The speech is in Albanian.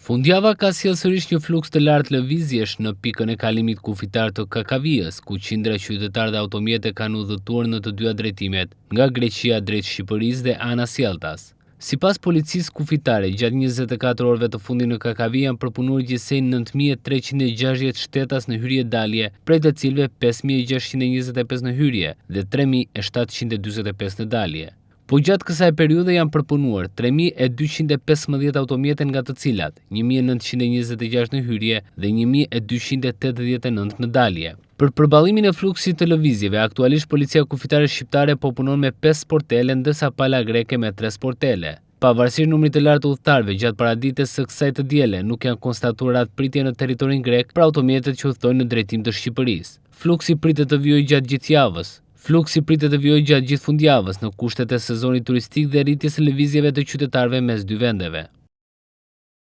Fundjava ka sjellë sërish një fluks të lartë lëvizjesh në pikën e kalimit kufitar të Kakavijës, ku qindra qytetarë dhe automjete kanë udhëtuar në të dyja drejtimet, nga Greqia drejt Shqipërisë dhe ana Sjeltas. Sipas policisë kufitare, gjatë 24 orëve të fundit në Kakavijë janë përpunuar gjithsej 9.360 shtetas në hyrje-dalje, prej të cilëve 5.625 në hyrje dhe 3.745 në dalje. Po gjatë kësaj periudhe janë përpunuar 3.215 automjete, nga të cilat 1.926 në hyrje dhe 1.289 në dalje. Për përballimin e fluksit të lëvizjeve, aktualisht policia kufitare shqiptare po punon me 5 sportele, ndërsa pala greke me 3 sportele. Pavarësisht numrit të lartë të udhëtarëve, gjatë paraditës së kësaj të diele nuk janë konstatuar radhpritje në territorin grek për automjetet që udhtojnë në drejtim të Shqipërisë. Fluksi pritet të vijojë gjatë gjithë javës. Fluksi pritet të vijojë gjatë gjithë fundjavës në kushtet e sezonit turistik dhe rritjes së lëvizjeve të qytetarëve mes dy vendeve.